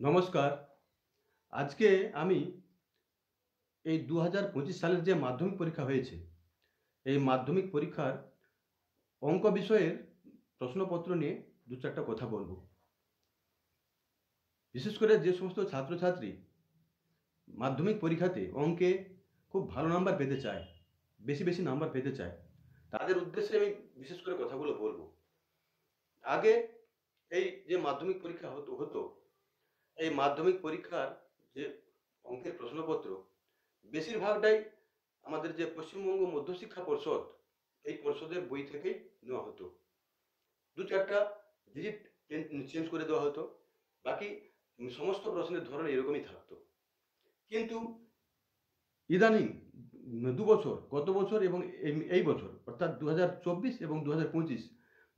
নমস্কার। আজকে আমি এই ২০২৫ সালের যে মাধ্যমিক পরীক্ষা হয়েছে, এই মাধ্যমিক পরীক্ষার অঙ্ক বিষয়ের প্রশ্নপত্র নিয়ে ২-৪ টা কথা বলব। বিশেষ করে যে সমস্ত ছাত্রছাত্রী মাধ্যমিক পরীক্ষাতে অঙ্কে খুব ভালো নাম্বার পেতে চায়, বেশি নাম্বার পেতে চায়, তাদের উদ্দেশ্যে আমি বিশেষ করে কথাগুলো বলব। আগে এই যে মাধ্যমিক পরীক্ষা হতো, এই মাধ্যমিক পরীক্ষার যে অঙ্কের প্রশ্নপত্র বেশিরভাগটাই আমাদের যে পশ্চিমবঙ্গ মধ্যশিক্ষা পর্ষদ, এই পর্ষদের বই থেকেই নেওয়া হতো। ২-৪টা ডিজিট চেঞ্জ করে দেওয়া হতো। বাকি সমস্ত প্রশ্নের ধরন এরকমই থাকতো। কিন্তু ইদানিং ২ বছর, গত বছর এবং এই বছর অর্থাৎ ২০২৪ এবং ২০২৫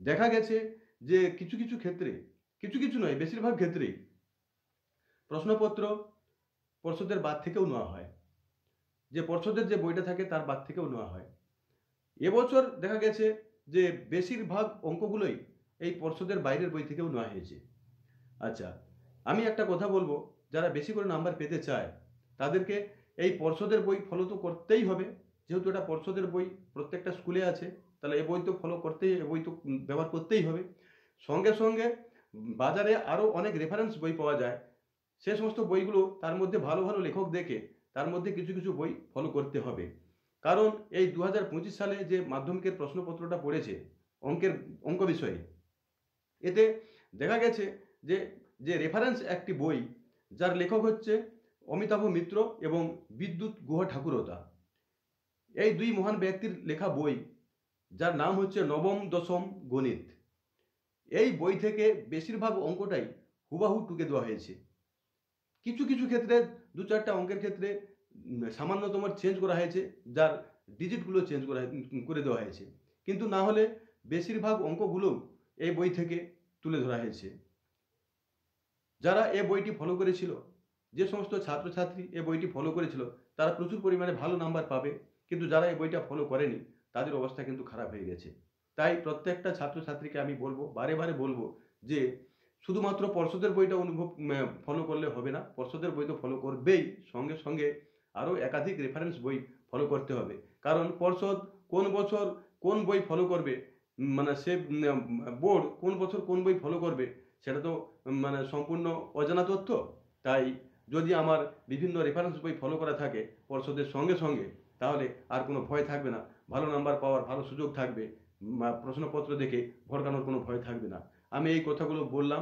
দেখা গেছে যে কিছু ক্ষেত্রে, কিছু নয় বেশিরভাগ ক্ষেত্রেই প্রশ্নপত্র পর্ষদের বাদ থেকেও নেওয়া হয়। যে পর্ষদের যে বইটা থাকে তার বাদ থেকেও নেওয়া হয়। এবছর দেখা গেছে যে বেশিরভাগ অঙ্কগুলোই এই পর্ষদের বাইরের বই থেকেও নেওয়া হয়েছে। আচ্ছা, আমি একটা কথা বলব, যারা বেশি করে নাম্বার পেতে চায় তাদেরকে এই পর্ষদের বই ফলো তো করতেই হবে। যেহেতু এটা পর্ষদের বই, প্রত্যেকটা স্কুলে আছে, তাহলে এ বই তো ফলো করতেই, এ বই তো ব্যবহার করতেই হবে। সঙ্গে বাজারে আরও অনেক রেফারেন্স বই পাওয়া যায়। সে সমস্ত বইগুলো তার মধ্যে ভালো লেখক দেখে তার মধ্যে কিছু বই ফলো করতে হবে। কারণ এই ২০২৫ সালে যে মাধ্যমিকের প্রশ্নপত্রটা পড়েছে অঙ্ক বিষয়ে, এতে দেখা গেছে যে যে রেফারেন্স একটি বই, যার লেখক হচ্ছে অমিতাভ মিত্র এবং বিদ্যুৎ গুহ ঠাকুরতা। এই দুই মহান ব্যক্তির লেখা বই, যার নাম হচ্ছে নবম দশম গণিত। এই বই থেকে বেশিরভাগ অঙ্কটাই হুবাহু টুকে দেওয়া হয়েছে। কিছু ক্ষেত্রে ২-৪টা অঙ্কের ক্ষেত্রে সামান্যতম চেঞ্জ করা হয়েছে, যার ডিজিটগুলো চেঞ্জ করে দেওয়া হয়েছে। কিন্তু না হলে বেশিরভাগ অঙ্কগুলো এই বই থেকে তুলে ধরা হয়েছে। যারা এ বইটি ফলো করেছিল, যে সমস্ত ছাত্রছাত্রী এ বইটি ফলো করেছিল, তারা প্রচুর পরিমাণে ভালো নাম্বার পাবে। কিন্তু যারা এই বইটা ফলো করেনি, তাদের অবস্থা কিন্তু খারাপ হয়ে গেছে। তাই প্রত্যেকটা ছাত্রছাত্রীকে আমি বলব, বারে বলব যে শুধুমাত্র পর্ষদের বইটা ফলো করলে হবে না। পর্ষদের বই তো ফলো করবেই, সঙ্গে আরও একাধিক রেফারেন্স বই ফলো করতে হবে। কারণ পর্ষদ কোন বছর কোন বই ফলো করবে, মানে সে বোর্ড কোন বছর কোন বই ফলো করবে, সেটা তো সম্পূর্ণ অজানা তথ্য। তাই যদি আমার বিভিন্ন রেফারেন্স বই ফলো করা থাকে পর্ষদের সঙ্গে, তাহলে আর কোনো ভয় থাকবে না। ভালো নাম্বার পাওয়ার ভালো সুযোগ থাকবে। প্রশ্নপত্র দেখে ভড়কানোর কোনো ভয় থাকবে না। আমি এই কথাগুলো বললাম,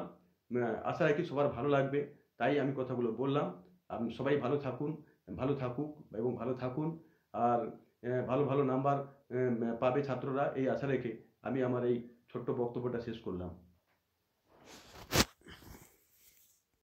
আশা রাখি সবার ভালো লাগবে। তাই আমি কথাগুলো বললাম। সবাই ভালো থাকুক এবং ভালো থাকুন। আর ভালো নাম্বার পাবে ছাত্ররা, এই আশা রেখে আমি আমার এই ছোট্ট বক্তব্যটা শেষ করলাম।